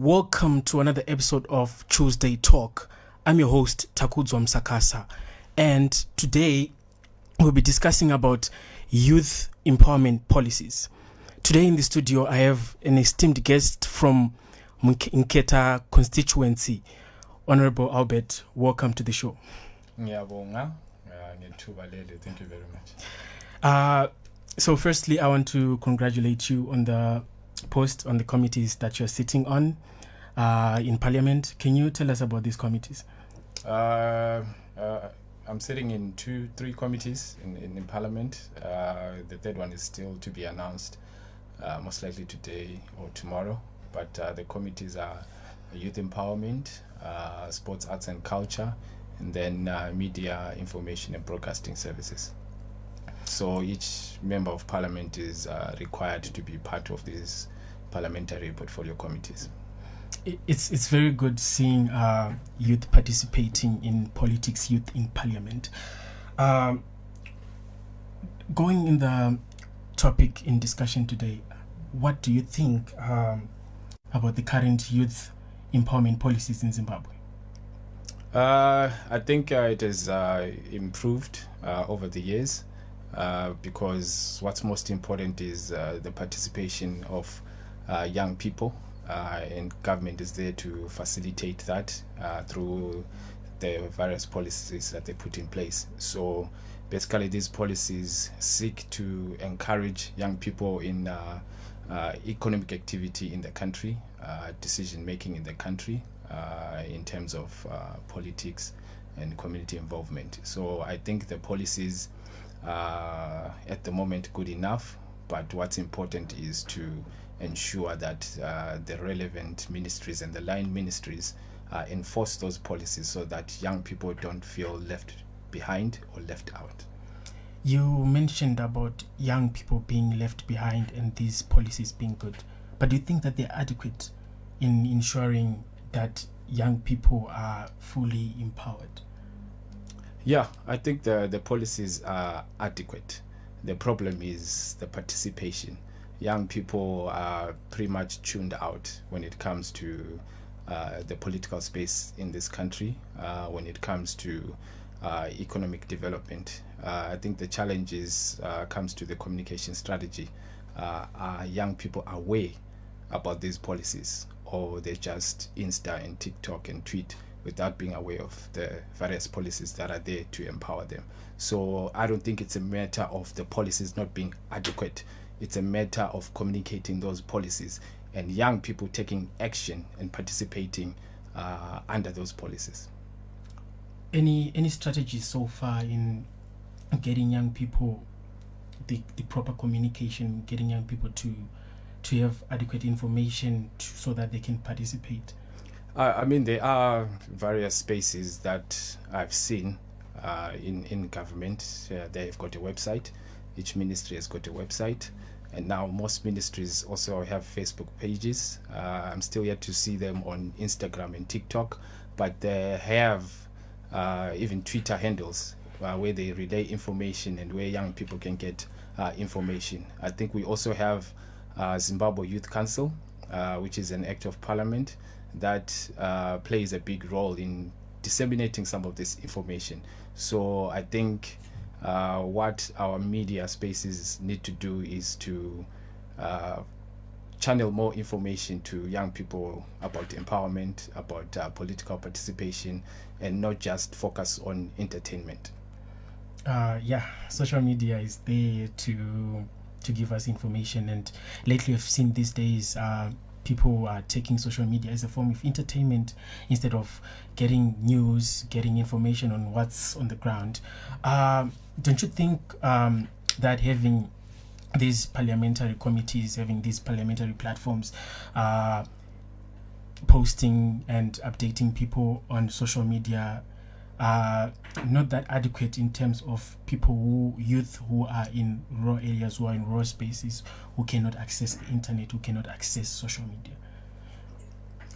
welcome to another episode of Tuesday Talk. I'm your host, Takudzwa Msakasa, and today we'll be discussing about youth empowerment policies. Today in the studio, I have an esteemed guest from Nketa Constituency, Honorable Albert. Welcome to the show. Thank you very much. So firstly, I want to congratulate you on the post on the committees that you're sitting on in Parliament. Can you tell us about these committees? I'm sitting in three committees in Parliament. The third one is still to be announced, most likely today or tomorrow. But the committees are youth empowerment, sports, arts and culture, and then media, information and broadcasting services. So each member of Parliament is required to be part of these parliamentary portfolio committees. It's very good seeing youth participating in politics, youth in Parliament. Going in the topic in discussion today, what do you think about the current youth empowerment policies in Zimbabwe? I think it has improved over the years because what's most important is the participation of young people, and government is there to facilitate that through the various policies that they put in place. So basically these policies seek to encourage young people in economic activity in the country, decision making in the country, in terms of politics and community involvement. So I think the policies are at the moment good enough, but what's important is to ensure that the relevant ministries and the line ministries enforce those policies so that young people don't feel left behind or left out. You mentioned about young people being left behind and these policies being good, but do you think that they're adequate in ensuring that young people are fully empowered? Yeah, I think the policies are adequate. The problem is the participation. Young people are pretty much tuned out when it comes to the political space in this country, when it comes to economic development. I think the challenge comes to the communication strategy. Are young people aware about these policies, or they just Insta and TikTok and tweet without being aware of the various policies that are there to empower them? So I don't think it's a matter of the policies not being adequate. It's a matter of communicating those policies and young people taking action and participating under those policies. Any strategies so far in getting young people the proper communication, getting young people to have adequate information so that they can participate? I mean, there are various spaces that I've seen in government. They've got a website. Each ministry has got a website. And now most ministries also have Facebook pages. I'm still yet to see them on Instagram and TikTok, but they have even Twitter handles where they relay information and where young people can get information. I think we also have Zimbabwe Youth Council, which is an act of parliament that plays a big role in disseminating some of this information. So I think what our media spaces need to do is to channel more information to young people about empowerment, about political participation, and not just focus on entertainment. Social media is there to give us information, and lately I've seen these days people are taking social media as a form of entertainment instead of getting news, getting information on what's on the ground. Don't you think that having these parliamentary committees, having these parliamentary platforms, posting and updating people on social media not that adequate in terms of youth who are in rural areas, who are in rural spaces, who cannot access the internet, who cannot access social media?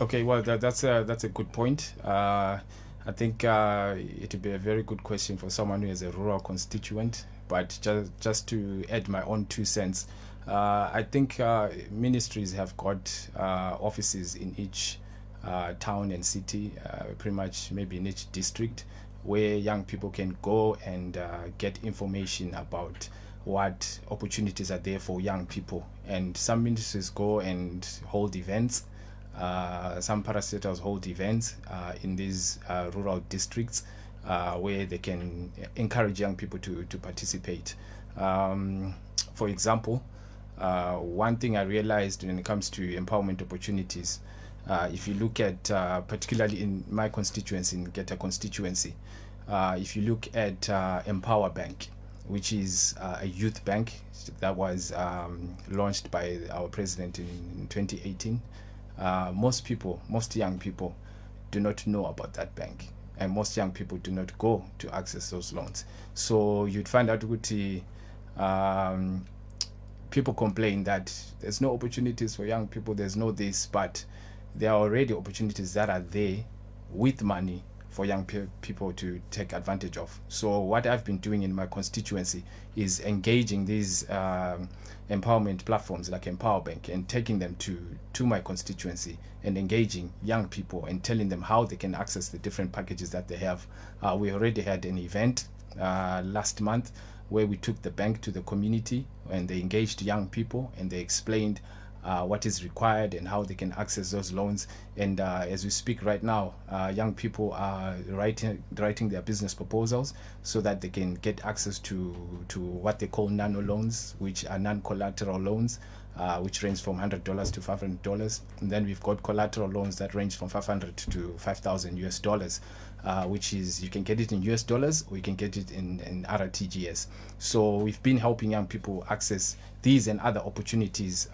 Okay, well, that's a good point. I think it would be a very good question for someone who is a rural constituent. But just to add my own 2 cents, I think ministries have got offices in each town and city, pretty much maybe in each district, where young people can go and get information about what opportunities are there for young people. And some ministries go and hold events. Some parastatals hold events in these rural districts where they can encourage young people to participate. For example, one thing I realized when it comes to empowerment opportunities, if you look at particularly in my constituency, in Nketa Constituency, if you look at Empower Bank, which is a youth bank that was launched by our president in 2018, most young people do not know about that bank, and most young people do not go to access those loans. So you'd find out people complain that there's no opportunities for young people, there's no this, but there are already opportunities that are there with money for young people to take advantage of. So what I've been doing in my constituency is engaging these empowerment platforms like Empower Bank and taking them to my constituency and engaging young people and telling them how they can access the different packages that they have. We already had an event last month where we took the bank to the community and they engaged young people and they explained what is required and how they can access those loans. And as we speak right now, young people are writing their business proposals so that they can get access to what they call nano loans, which are non-collateral loans, which range from $100 to $500. And then we've got collateral loans that range from $500 to $5,000 which is you can get it in US dollars or you can get it in RTGS. So we've been helping young people access these and other opportunities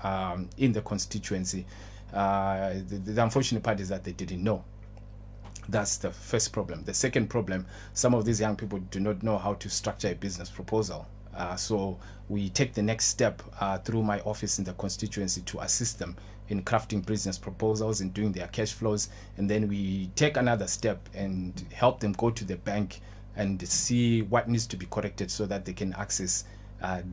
in the constituency. The unfortunate part is that they didn't know. That's the first problem. The second problem, some of these young people do not know how to structure a business proposal. So we take the next step through my office in the constituency to assist them in crafting business proposals and doing their cash flows. And then we take another step and help them go to the bank and see what needs to be corrected so that they can access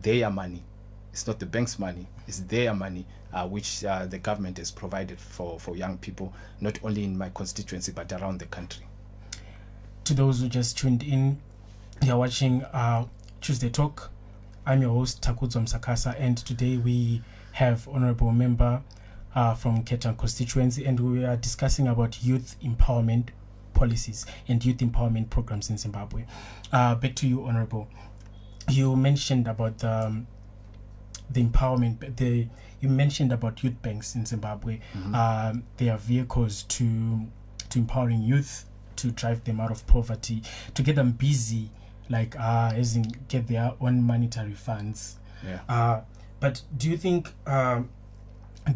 their money. It's not the bank's money, it's their money, which the government has provided for young people, not only in my constituency, but around the country. To those who just tuned in, you're watching Tuesday Talk. I'm your host, Takudzo Msakasa, and today we have Honorable Member from Nketa Constituency, and we are discussing about youth empowerment policies and youth empowerment programs in Zimbabwe. Back to you, Honorable. You mentioned about the empowerment. You mentioned about youth banks in Zimbabwe. Mm-hmm. They are vehicles to empowering youth, to drive them out of poverty, to get them busy, like as in get their own monetary funds. Yeah. But do you think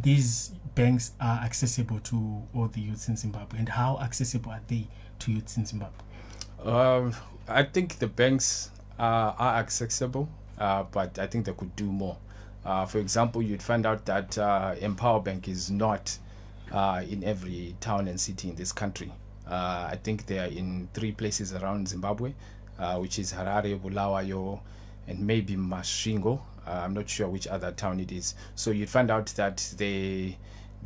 these banks are accessible to all the youths in Zimbabwe, and how accessible are they to youths in Zimbabwe? I think the banks are accessible, but I think they could do more. For example, you'd find out that Empower Bank is not in every town and city in this country. I think they are in 3 places around Zimbabwe, which is Harare, Bulawayo, and maybe Masvingo. I'm not sure which other town it is. So you'd find out that they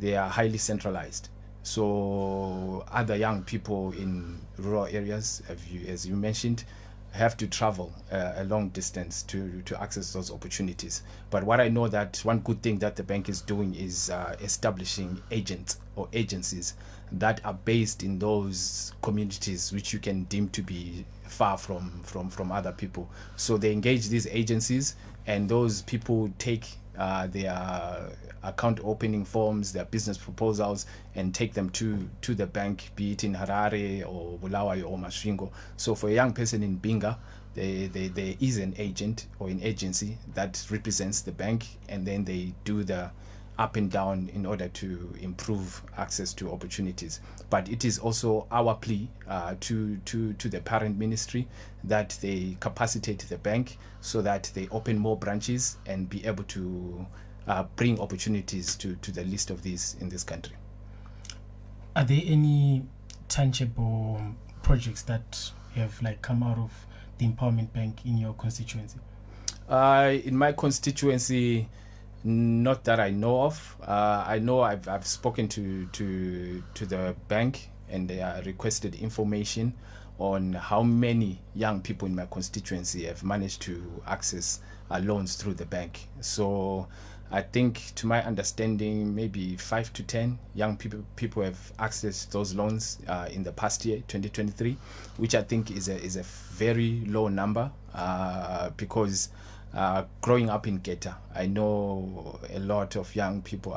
are highly centralized. So other young people in rural areas, as you mentioned, have to travel a long distance to access those opportunities. But what I know that one good thing that the bank is doing is establishing agents or agencies that are based in those communities which you can deem to be far from other people. So they engage these agencies, and those people take their account opening forms, their business proposals, and take them to the bank, be it in Harare or Bulawayo or Masvingo. So for a young person in Binga, there is an agent or an agency that represents the bank, and then they do the up and down in order to improve access to opportunities. But it is also our plea to the parent ministry that they capacitate the bank so that they open more branches and be able to bring opportunities to the list of these in this country. Are there any tangible projects that have come out of the Empowerment Bank in your constituency? In my constituency, Not that I know of. I know I've spoken to the bank, and they requested information on how many young people in my constituency have managed to access loans through the bank. So I think, to my understanding, maybe 5 to 10 young people have accessed those loans in the past year, 2023, which I think is a very low number, because growing up in Nketa, I know a lot of young people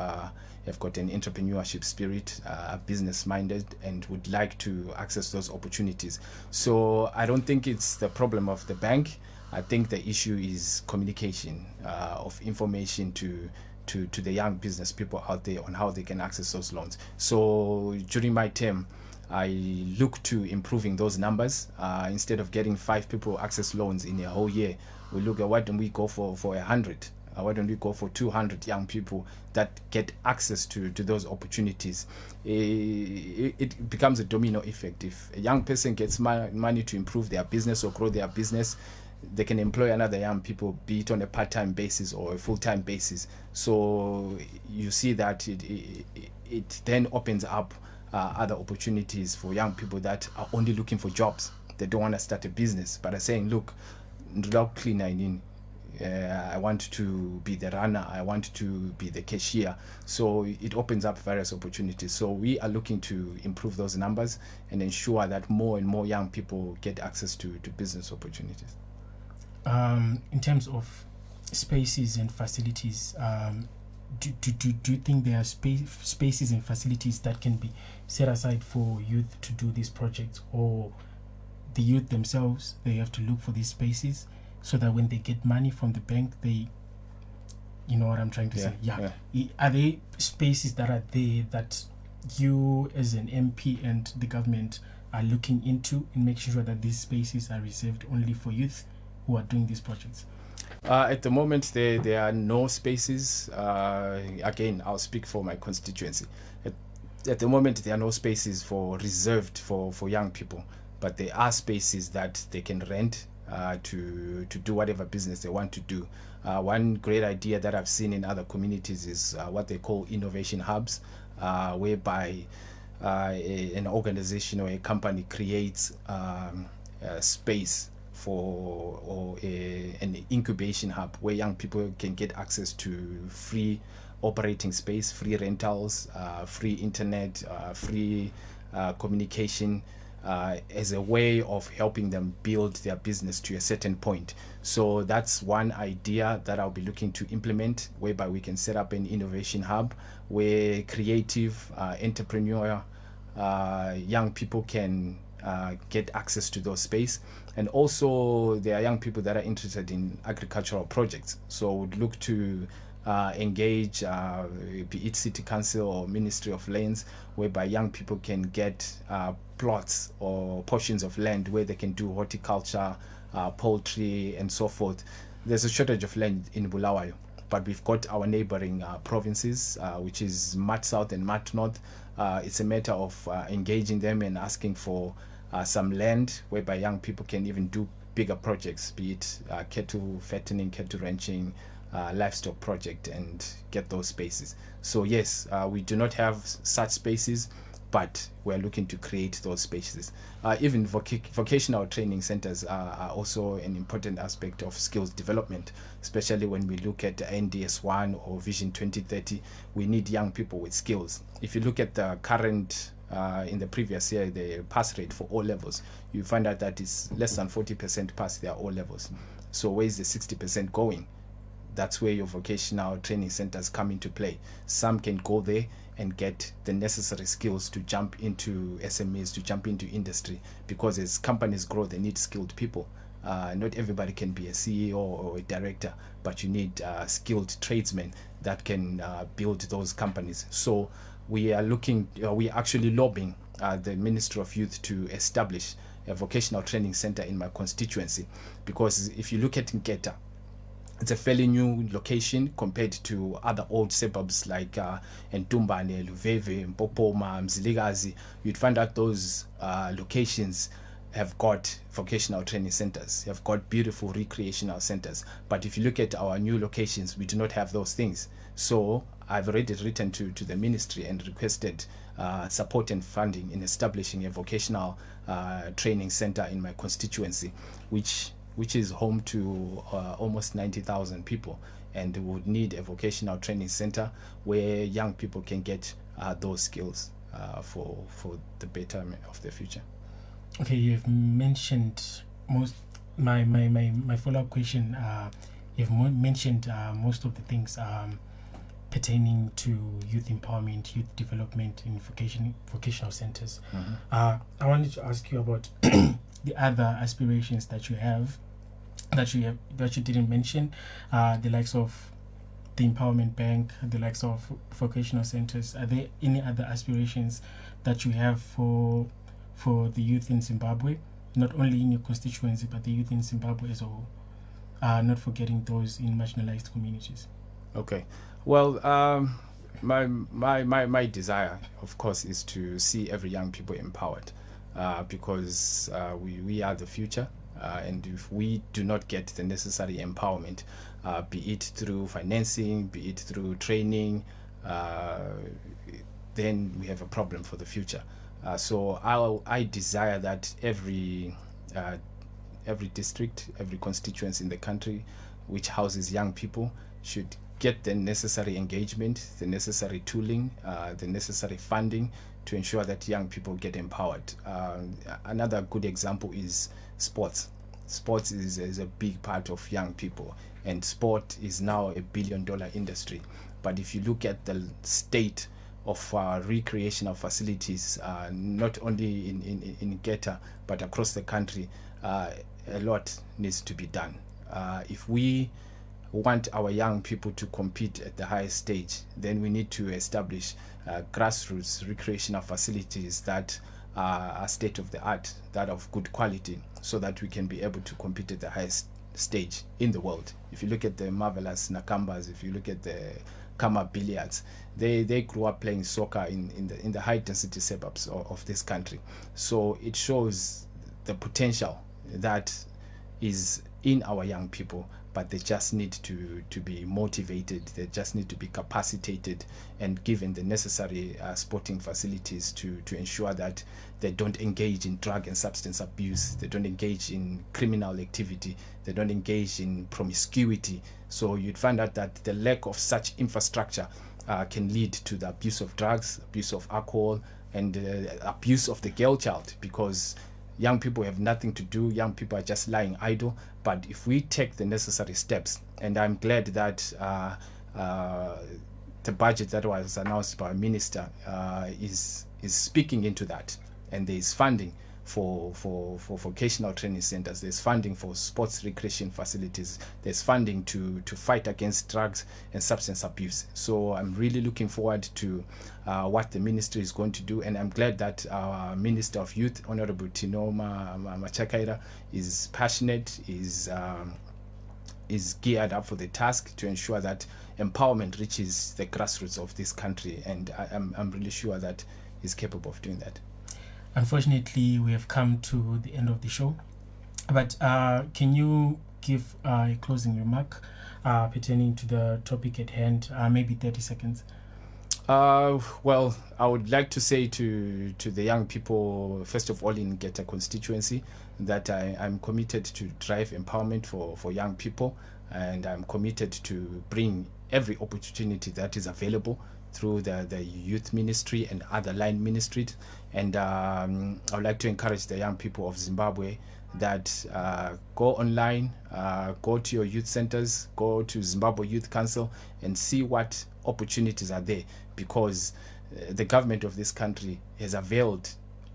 have got an entrepreneurship spirit, are business minded, and would like to access those opportunities. So I don't think it's the problem of the bank. I think the issue is communication of information to the young business people out there on how they can access those loans. So during my term, I look to improving those numbers. Instead of getting 5 people access loans in a whole year, we look at, why don't we go for 100? Why don't we go for 200 young people that get access to those opportunities? It becomes a domino effect. If a young person gets money to improve their business or grow their business, they can employ another young people, be it on a part-time basis or a full-time basis. So you see that it then opens up other opportunities for young people that are only looking for jobs. They don't want to start a business, but are saying, look, I want to be the runner, I want to be the cashier. So it opens up various opportunities. So we are looking to improve those numbers and ensure that more and more young people get access to business opportunities. In terms of spaces and facilities, do you think there are spaces and facilities that can be set aside for youth to do these projects, or the youth themselves, they have to look for these spaces so that when they get money from the bank, they, you know what I'm trying to say? Yeah. Are there spaces that are there that you as an MP and the government are looking into and making sure that these spaces are reserved only for youth who are doing these projects? At the moment, there are no spaces. Again, I'll speak for my constituency. At the moment, there are no spaces reserved for young people, but there are spaces that they can rent to do whatever business they want to do. One great idea that I've seen in other communities is what they call innovation hubs, whereby an organization or a company creates a space or an incubation hub where young people can get access to free operating space, free rentals, free internet, free communication, as a way of helping them build their business to a certain point. So that's one idea that I'll be looking to implement, whereby we can set up an innovation hub where creative, entrepreneur young people can get access to those space. And also there are young people that are interested in agricultural projects, so would look to engage be it city council or ministry of lands, whereby young people can get plots or portions of land where they can do horticulture, poultry and so forth. There's a shortage of land in Bulawayo, but we've got our neighboring provinces, which is Mat South and Mat North. It's a matter of engaging them and asking for some land whereby young people can even do bigger projects, be it cattle fattening, cattle ranching, livestock project, and get those spaces. So yes, we do not have such spaces, but we're looking to create those spaces. Even vocational training centers are also an important aspect of skills development, especially when we look at NDS 1 or Vision 2030. We need young people with skills. If you look at the current in the previous year, the pass rate for O levels, you find out that it's less than 40% pass their O levels. So where's the 60% going? That's where your vocational training centers come into play. Some can go there and get the necessary skills to jump into SMEs, to jump into industry, because as companies grow, they need skilled people. Not everybody can be a CEO or a director, but you need skilled tradesmen that can build those companies. So we are actually lobbying the Ministry of Youth to establish a vocational training center in my constituency, because if you look at Nketa, it's a fairly new location compared to other old suburbs like Ntumbane, Luveve, Mpopoma, Mzilikazi. You'd find out those locations have got vocational training centers, have got beautiful recreational centers. But if you look at our new locations, we do not have those things. So I've already written to the ministry and requested support and funding in establishing a vocational training center in my constituency, which is home to almost 90,000 people, and would need a vocational training center where young people can get those skills for the betterment of the future. Okay, you've mentioned most. My follow-up question. You've mentioned most of the things pertaining to youth empowerment, youth development in vocational centers. I wanted to ask you about the other aspirations that you have, that you didn't mention, the likes of the Empowerment Bank, the likes of vocational centers. Are there any other aspirations that you have for the youth in Zimbabwe, not only in your constituency, but the youth in Zimbabwe as a whole, not forgetting those in marginalized communities? Okay. Well, my desire, of course, is to see every young people empowered, because we are the future, and if we do not get the necessary empowerment, be it through financing, be it through training, then we have a problem for the future. So I desire that every district, every constituency in the country which houses young people should get the necessary engagement, the necessary tooling, the necessary funding to ensure that young people get empowered. Another good example is sports. Sports is a big part of young people, and sport is now a $1 billion industry. But if you look at the state of recreational facilities, not only in Nketa but across the country, a lot needs to be done. If we want our young people to compete at the highest stage, then we need to establish grassroots recreational facilities that are state of the art, that of good quality, so that we can be able to compete at the highest stage in the world. If you look at the marvelous Nakambas, if you look at the Kama billiards, they grew up playing soccer in the high density suburbs of this country. So it shows the potential that is in our young people, but they just need to be motivated, they just need to be capacitated and given the necessary sporting facilities to ensure that they don't engage in drug and substance abuse, they don't engage in criminal activity, they don't engage in promiscuity. So you'd find out that the lack of such infrastructure can lead to the abuse of drugs, abuse of alcohol, and abuse of the girl child, because young people have nothing to do, young people are just lying idle. But if we take the necessary steps, and I'm glad that the budget that was announced by our minister is speaking into that, and there is funding for vocational training centers, there's funding for sports recreation facilities, there's funding to fight against drugs and substance abuse. So I'm really looking forward to what the ministry is going to do, and I'm glad that our Minister of Youth, Honorable Tinoma Machakaira, is passionate, is geared up for the task to ensure that empowerment reaches the grassroots of this country, and I'm really sure that he's capable of doing that. Unfortunately, we have come to the end of the show, but can you give a closing remark pertaining to the topic at hand, maybe 30 seconds? Well, I would like to say to the young people, first of all, in Nketa Constituency, that I'm committed to drive empowerment for young people, and I'm committed to bring every opportunity that is available through the youth ministry and other line ministries. And I would like to encourage the young people of Zimbabwe that go online, go to your youth centers, go to Zimbabwe Youth Council and see what opportunities are there, because the government of this country has availed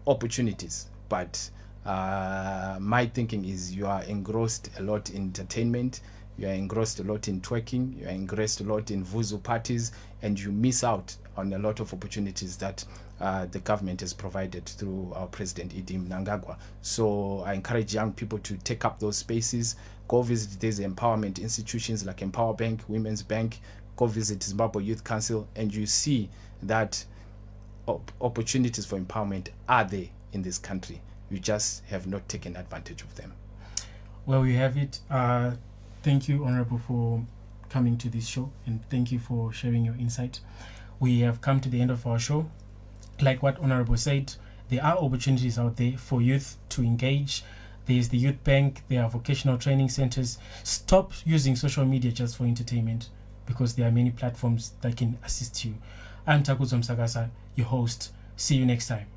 opportunities, but my thinking is you are engrossed a lot in entertainment, you are engrossed a lot in twerking, you are engrossed a lot in vuzu parties, and you miss out on a lot of opportunities that the government has provided through our President Idi Mnangagwa. So I encourage young people to take up those spaces, go visit these empowerment institutions like Empower Bank, Women's Bank, go visit Zimbabwe Youth Council, and you see that opportunities for empowerment are there in this country. You just have not taken advantage of them. Well, we have it. Thank you, Honorable, for coming to this show, and thank you for sharing your insight. We have come to the end of our show. Like what Honorable said, there are opportunities out there for youth to engage. There's the Youth Bank, there are vocational training centers. Stop using social media just for entertainment, because there are many platforms that can assist you. I'm Takuzo Msagasa, your host. See you next time.